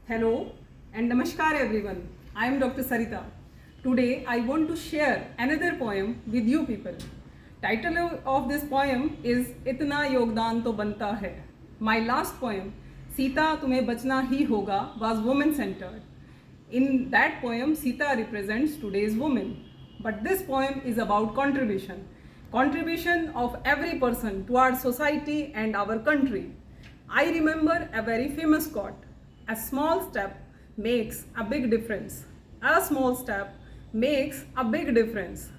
Hello and Namaskar everyone. I am Dr. Sarita. Today I want to share another poem with you people. Title of this poem is इतना योगदान तो बनता है. My last poem, Sita तुम्हें बचना ही होगा, was woman centered. In that poem, Sita represents today's woman. But this poem is about contribution. Contribution of every person to our society and our country. I remember a very famous quote. A small step makes a big difference. A small step makes a big difference.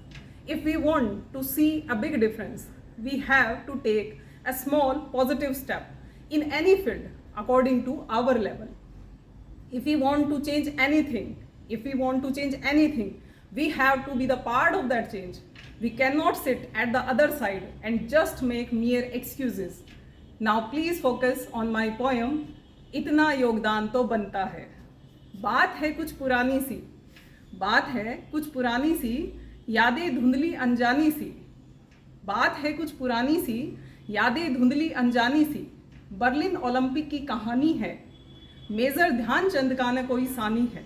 If we want to see a big difference, we have to take a small positive step in any field according to our level. If we want to change anything, we have to be the part of that change. We cannot sit at the other side and just make mere excuses. Now please focus on my poem, इतना योगदान तो बनता है. बात है कुछ पुरानी सी, यादें धुंधली अनजानी सी. बर्लिन ओलंपिक की कहानी है, मेजर ध्यानचंद का न कोई सानी है.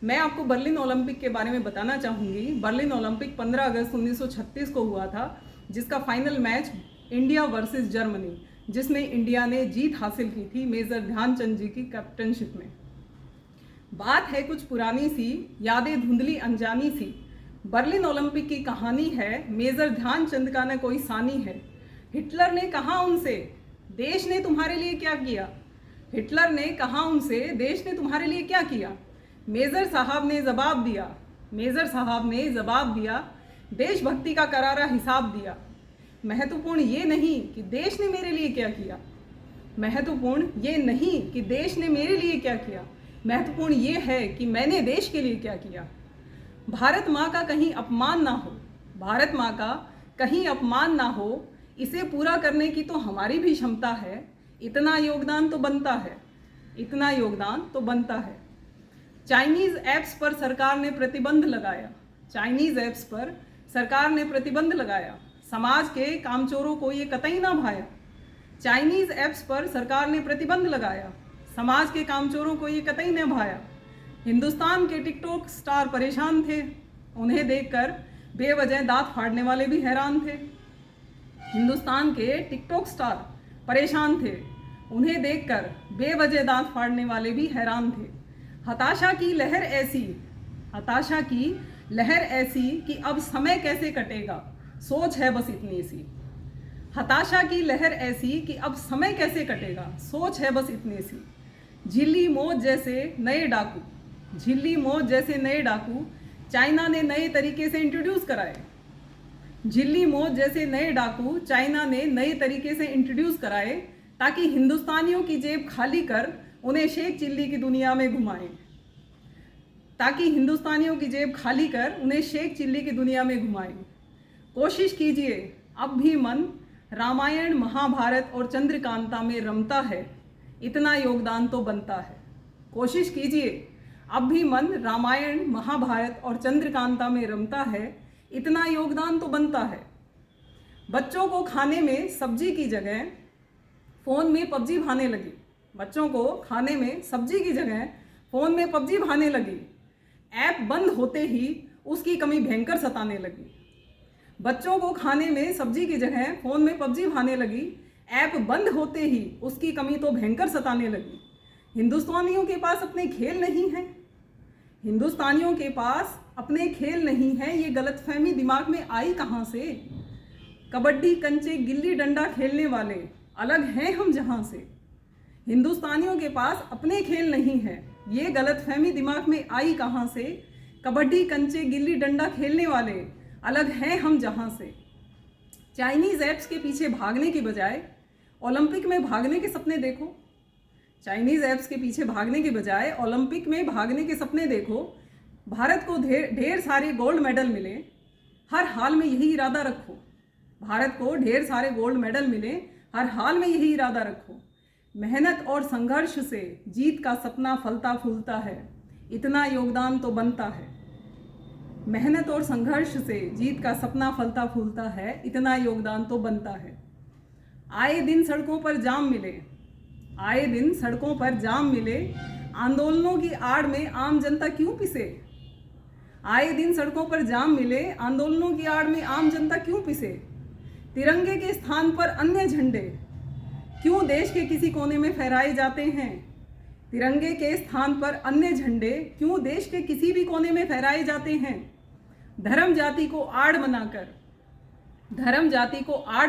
मैं आपको बर्लिन ओलंपिक के बारे में बताना चाहूँगी. बर्लिन ओलंपिक 15 अगस्त 1936 को हुआ था, जिसका final match India versus Germany, जिसमें इंडिया ने जीत हासिल की थी मेजर ध्यानचंद जी की कैप्टनशिप में. बात है कुछ पुरानी सी, यादें धुंधली अनजानी सी. बर्लिन ओलंपिक की कहानी है, मेजर ध्यानचंद का न कोई सानी है. हिटलर ने कहा उनसे, देश ने तुम्हारे लिए क्या किया. मेजर साहब ने जवाब दिया, देशभक्ति का करारा हिसाब दिया. महत्वपूर्ण ये नहीं कि देश ने मेरे लिए क्या किया, महत्वपूर्ण ये है कि मैंने देश के लिए क्या किया. भारत माँ का कहीं अपमान ना हो, इसे पूरा करने की तो हमारी भी क्षमता है. इतना योगदान तो बनता है. चाइनीज़ ऐप्स पर सरकार ने प्रतिबंध लगाया. समाज के कामचोरों को ये कतई ना भाया. चाइनीज़ ऐप्स पर सरकार ने प्रतिबंध लगाया. समाज के कामचोरों को ये कतई न भाया. हिंदुस्तान के टिकटॉक स्टार परेशान थे, उन्हें देखकर बेवजह दांत फाड़ने वाले भी हैरान थे. हताशा की लहर ऐसी कि अब समय कैसे कटेगा, सोच है बस इतनी सी. झिल्ली मौत जैसे नए डाकू चाइना ने नए तरीके से इंट्रोड्यूस कराए, ताकि हिंदुस्तानियों की जेब खाली कर उन्हें शेख चिल्ली की दुनिया में घुमाएं. कोशिश कीजिए, अब भी मन रामायण महाभारत और चंद्रकांता में रमता है. इतना योगदान तो बनता है. कोशिश कीजिए, अब भी मन रामायण महाभारत और चंद्रकांता में रमता है. इतना योगदान तो बनता है. बच्चों को खाने में सब्जी की जगह फ़ोन में पबजी भाने लगी. ऐप बंद होते ही उसकी कमी भयंकर सताने लगी. बच्चों को खाने में सब्जी की जगह फ़ोन में पबजी भाने लगी. ऐप बंद होते ही उसकी कमी तो भयंकर सताने लगी. हिंदुस्तानियों के पास अपने खेल नहीं हैं. ये गलतफहमी दिमाग में आई कहाँ से. कबड्डी कंचे गिल्ली डंडा खेलने वाले अलग हैं हम जहाँ से. हिंदुस्तानियों के पास अपने खेल नहीं हैं, ये गलतफहमी दिमाग में आई कहाँ से. कबड्डी कंचे गिल्ली डंडा खेलने वाले अलग हैं हम जहाँ से. चाइनीज़ ऐप्स के पीछे भागने की बजाय ओलंपिक में भागने के सपने देखो. भारत को ढेर सारे गोल्ड मेडल मिले, हर हाल में यही इरादा रखो. मेहनत और संघर्ष से जीत का सपना फलता फूलता है. इतना योगदान तो बनता है. आए दिन सड़कों पर जाम मिले, आंदोलनों की आड़ में आम जनता क्यों पिसे? आए दिन सड़कों पर जाम मिले, आंदोलनों की आड़ में आम जनता क्यों पिसे? तिरंगे के स्थान पर अन्य झंडे क्यों देश के किसी कोने में फहराए जाते हैं? तिरंगे के स्थान पर अन्य झंडे क्यों देश के किसी भी कोने में फहराए जाते हैं? धर्म जाति को आड़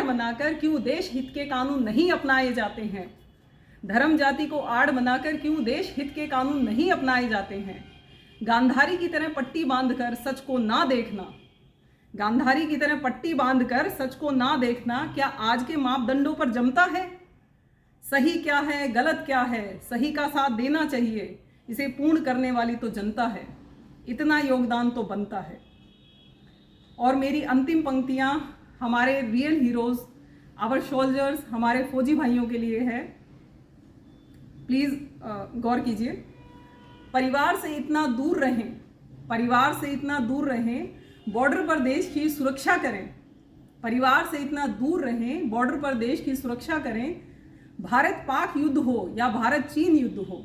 बनाकर क्यों देश हित के कानून नहीं अपनाए जाते हैं? धर्म जाति को आड़ बनाकर क्यों देश हित के कानून नहीं अपनाए जाते हैं? गांधारी की तरह पट्टी बांधकर सच को ना देखना, गांधारी की तरह पट्टी बांधकर सच को ना देखना क्या आज के मापदंडों पर जमता है? सही क्या है, गलत क्या है, सही का साथ देना चाहिए, इसे पूर्ण करने वाली तो जनता है। इतना योगदान तो बनता है। और मेरी अंतिम पंक्तियां हमारे रियल हीरोज, आवर सोल्जर्स, हमारे फौजी भाइयों के लिए है। प्लीज़ गौर कीजिए। परिवार से इतना दूर रहें, परिवार से इतना दूर रहें, बॉर्डर पर देश की सुरक्षा करें। परिवार से इतना दूर रहें, बॉर्डर पर देश की सुरक्षा करें। भारत पाक युद्ध हो या भारत चीन युद्ध हो,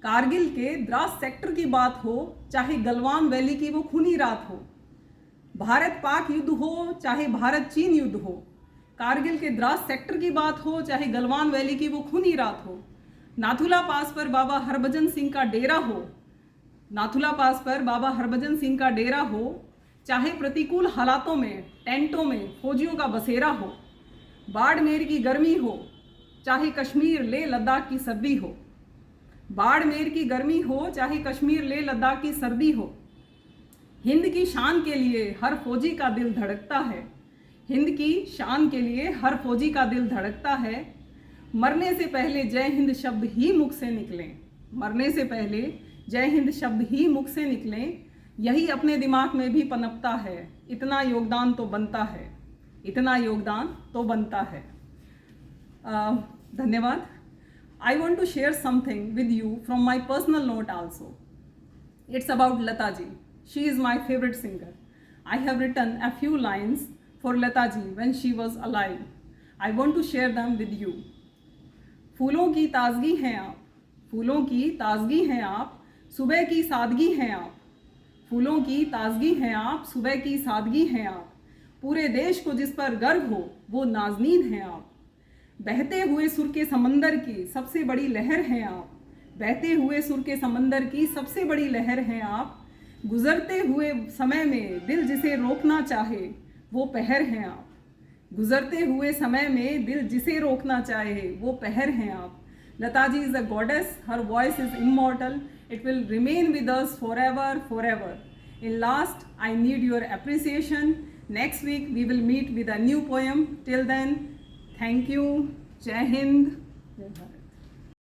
कारगिल के द्रास सेक्टर की बात हो चाहे गलवान वैली की वो खूनी रात हो, भारत पाक युद्ध हो चाहे भारत चीन युद्ध हो, कारगिल के द्रास सेक्टर की बात हो चाहे गलवान वैली की वो खूनी रात हो, नाथुला पास पर बाबा हरभजन सिंह का डेरा हो, नाथुला पास पर बाबा हरभजन सिंह का डेरा हो, चाहे प्रतिकूल हालातों में टेंटों में फौजियों का बसेरा हो, बाड़मेर की गर्मी हो चाहे कश्मीर ले लद्दाख की सर्दी हो, बाड़मेर की गर्मी हो चाहे कश्मीर ले लद्दाख की सर्दी हो, हिंद की शान के लिए हर फौजी का दिल धड़कता है, हिंद की शान के लिए हर फौजी का दिल धड़कता है। मरने से पहले जय हिंद शब्द ही मुख से निकलें, मरने से पहले जय हिंद शब्द ही मुख से निकलें, यही अपने दिमाग में भी पनपता है। इतना योगदान तो बनता है, इतना योगदान तो बनता है। धन्यवाद। I want to share something with you from my personal note also. It's about Lata ji. She is my favorite singer. I have written a few lines for Lata ji when she was alive. I want to share them with you. फूलों की ताजगी हैं आप, फूलों की ताजगी हैं आप, सुबह की सादगी हैं आप, फूलों की ताजगी हैं आप, सुबह की सादगी हैं आप, पूरे देश को जिस पर गर्व हो वो नाज़नीन हैं आप, बहते हुए सुर के समंदर की सबसे बड़ी लहर हैं आप, बहते हुए सुर के समंदर की सबसे बड़ी लहर हैं आप, गुजरते हुए समय में दिल जिसे रोकना चाहे वो पहर हैं आप, गुजरते हुए समय में दिल जिसे रोकना चाहे वो पहर हैं आप। Lata ji is a goddess, her voice is immortal, it will remain with us forever, forever. In last, I need your appreciation. Next week we will meet with a new poem. Till then, thank you. Jai Hind. Jai Bharat.